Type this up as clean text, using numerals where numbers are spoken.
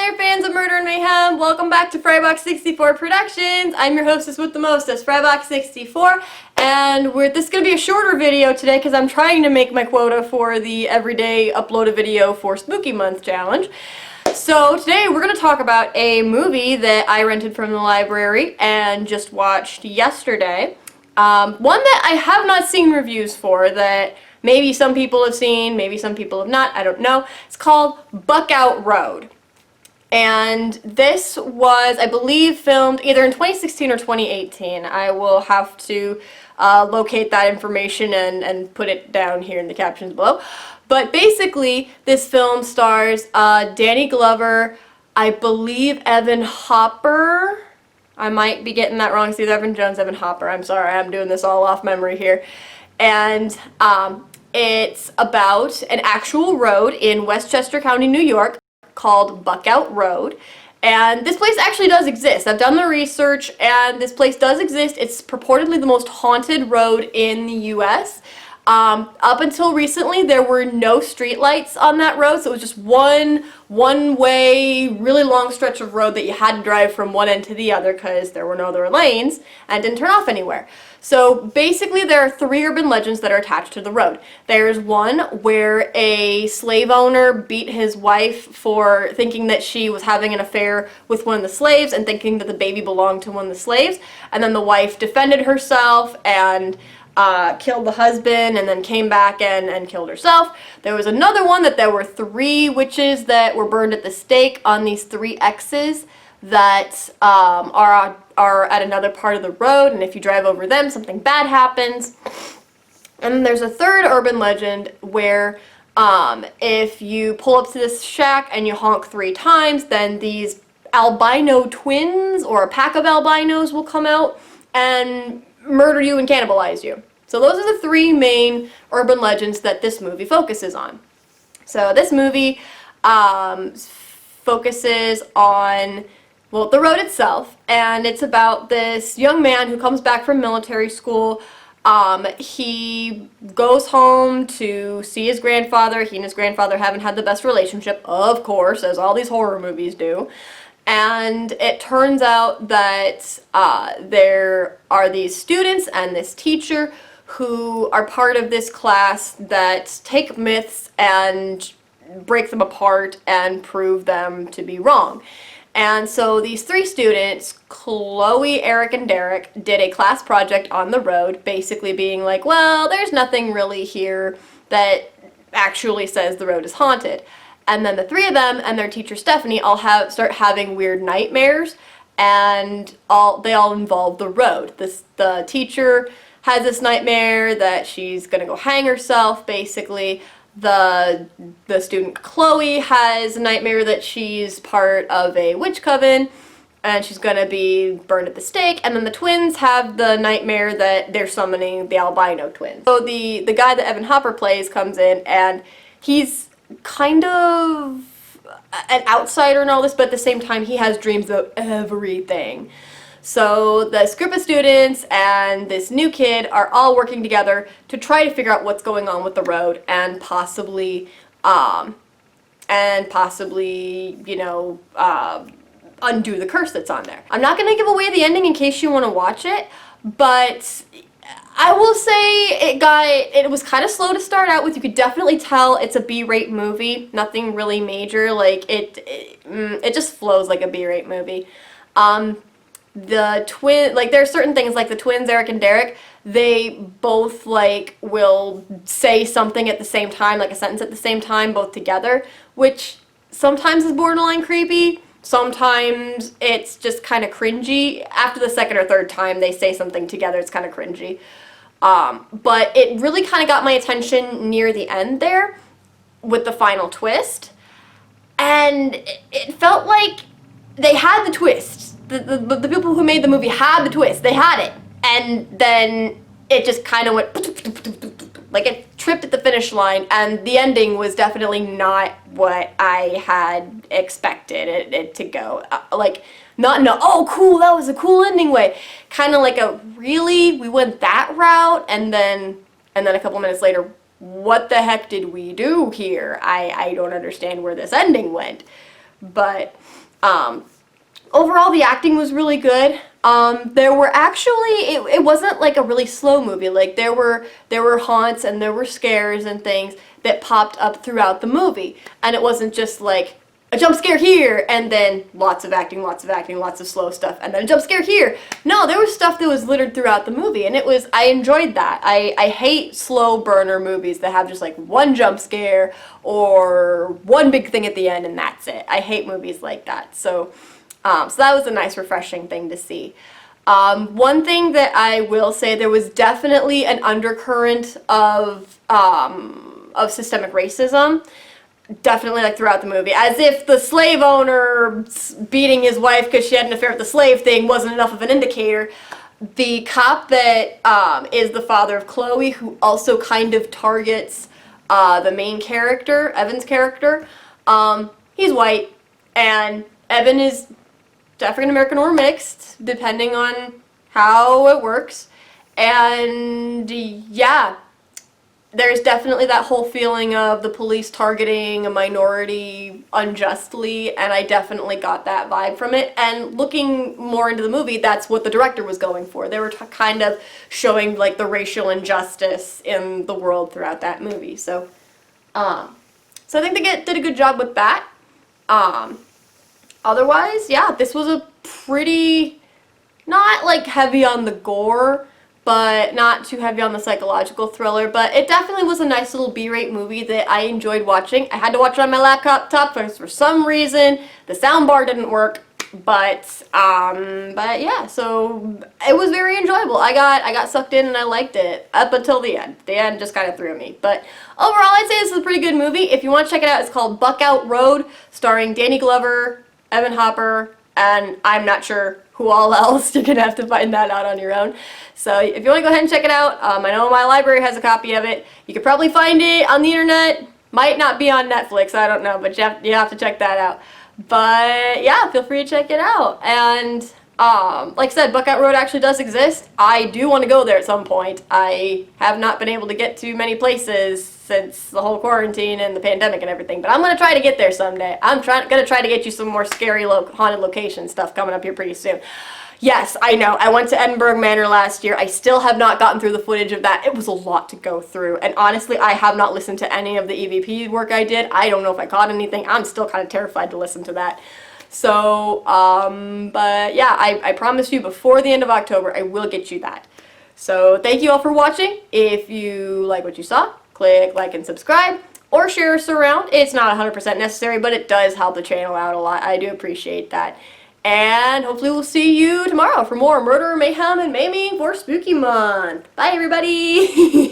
there, fans of Murder and Mayhem! Welcome back to Frybox 64 Productions. I'm your hostess with the mostest, Frybox 64, and this is going to be a shorter video today because I'm trying to make my quota for the everyday upload a video for Spooky Month challenge. So today we're going to talk about a movie that I rented from the library and just watched yesterday. One that I have not seen reviews for, that maybe some people have seen, maybe some people have not, I don't know. It's called Buckout Road. And this was, I believe, filmed either in 2016 or 2018. I will have to locate that information and put it down here in the captions below. But basically, this film stars Danny Glover, I believe Evan Hopper. I might be getting that wrong. It's either Evan Jones, Evan Hopper. I'm sorry, I'm doing this all off memory here. And it's about an actual road in Westchester County, New York, called Buckout Road. And this place actually does exist. I've done the research, and this place does exist. It's purportedly the most haunted road in the U.S. Up until recently, there were no streetlights on that road, so it was just one-way, really long stretch of road that you had to drive from one end to the other because there were no other lanes and didn't turn off anywhere. So basically, there are 3 urban legends that are attached to the road. There's one where a slave owner beat his wife for thinking that she was having an affair with one of the slaves and thinking that the baby belonged to one of the slaves, and then the wife defended herself and killed the husband and then came back and killed herself. There was another one that there were 3 witches that were burned at the stake on these 3 X's that are at another part of the road, and if you drive over them, something bad happens. And then there's a 3rd urban legend where if you pull up to this shack and you honk 3 times, then these albino twins or a pack of albinos will come out and murder you and cannibalize you. So those are the 3 main urban legends that this movie focuses on. So this movie focuses on, well, the road itself, and it's about this young man who comes back from military school. He goes home to see his grandfather. He and his grandfather haven't had the best relationship, of course, as all these horror movies do. And it turns out that there are these students and this teacher who are part of this class that take myths and break them apart and prove them to be wrong. And so these 3 students, Chloe, Eric, and Derek, did a class project on the road, basically being like, well, there's nothing really here that actually says the road is haunted. And then the 3 of them and their teacher Stephanie all start having weird nightmares, and they all involve the road. The teacher has this nightmare that she's gonna go hang herself, basically. The student Chloe has a nightmare that she's part of a witch coven and she's gonna be burned at the stake, and then the twins have the nightmare that they're summoning the albino twins. So the guy that Evan Hopper plays comes in, and he's kind of an outsider in all this, but at the same time he has dreams about everything. So this group of students and this new kid are all working together to try to figure out what's going on with the road and possibly you know, undo the curse that's on there. I'm not going to give away the ending in case you want to watch it, but I will say it was kind of slow to start out with. You could definitely tell it's a B-rate movie. Nothing really major. Like it just flows like a B-rate movie. There are certain things like the twins, Eric and Derek, they both will say something at the same time, like a sentence at the same time, both together, which sometimes is borderline creepy. Sometimes it's just kind of cringy. After the 2nd or 3rd time they say something together, it's kind of cringy. But it really kind of got my attention near the end there with the final twist. And it felt like they had the twist. The people who made the movie had the twist. They had it. And then it just kind of went, like it tripped at the finish line, and the ending was definitely not what I had expected it to go. Not in a, oh cool, that was a cool ending way. Kind of like a, really? We went that route? And then a couple minutes later, what the heck did we do here? I don't understand where this ending went. But overall, the acting was really good. There were actually, it wasn't like a really slow movie. Like there were haunts and there were scares and things that popped up throughout the movie. And it wasn't just like a jump scare here and then lots of acting, lots of slow stuff, and then a jump scare here. No, there was stuff that was littered throughout the movie, and I enjoyed that. I hate slow burner movies that have just like one jump scare or one big thing at the end and that's it. I hate movies like that. So that was a nice, refreshing thing to see. One thing that I will say, there was definitely an undercurrent of systemic racism, definitely like throughout the movie. As if the slave owner beating his wife because she had an affair with the slave thing wasn't enough of an indicator. The cop that is the father of Chloe, who also kind of targets the main character, Evan's character, he's white, and Evan is African American or mixed, depending on how it works. And yeah, there's definitely that whole feeling of the police targeting a minority unjustly, and I definitely got that vibe from it. And looking more into the movie, that's what the director was going for. They were kind of showing like the racial injustice in the world throughout that movie. So I think they did a good job with that. Otherwise, yeah, this was a pretty, not like heavy on the gore, but not too heavy on the psychological thriller, but it definitely was a nice little B-rate movie that I enjoyed watching. I had to watch it on my laptop for some reason. The soundbar didn't work, but yeah, so it was very enjoyable. I got sucked in and I liked it up until the end. The end just kind of threw me, but overall I'd say this is a pretty good movie. If you want to check it out, it's called Buckout Road, starring Danny Glover, Evan Hopper, and I'm not sure who all else. You're gonna have to find that out on your own. So if you want to go ahead and check it out, I know my library has a copy of it. You could probably find it on the internet. Might not be on Netflix, I don't know, but you have to check that out. But yeah, feel free to check it out. And like I said, Buckout Road actually does exist. I do want to go there at some point. I have not been able to get to many places since the whole quarantine and the pandemic and everything, but I'm going to try to get there someday. I'm going to try to get you some more scary haunted location stuff coming up here pretty soon. Yes, I know. I went to Edinburgh Manor last year. I still have not gotten through the footage of that. It was a lot to go through. And honestly, I have not listened to any of the EVP work I did. I don't know if I caught anything. I'm still kind of terrified to listen to that. So, but yeah, I promise you before the end of October, I will get you that. So thank you all for watching. If you like what you saw, click like and subscribe, or share us around. It's not 100% necessary, but it does help the channel out a lot. I do appreciate that. And hopefully we'll see you tomorrow for more murder, mayhem, and maiming for Spooky Month. Bye, everybody!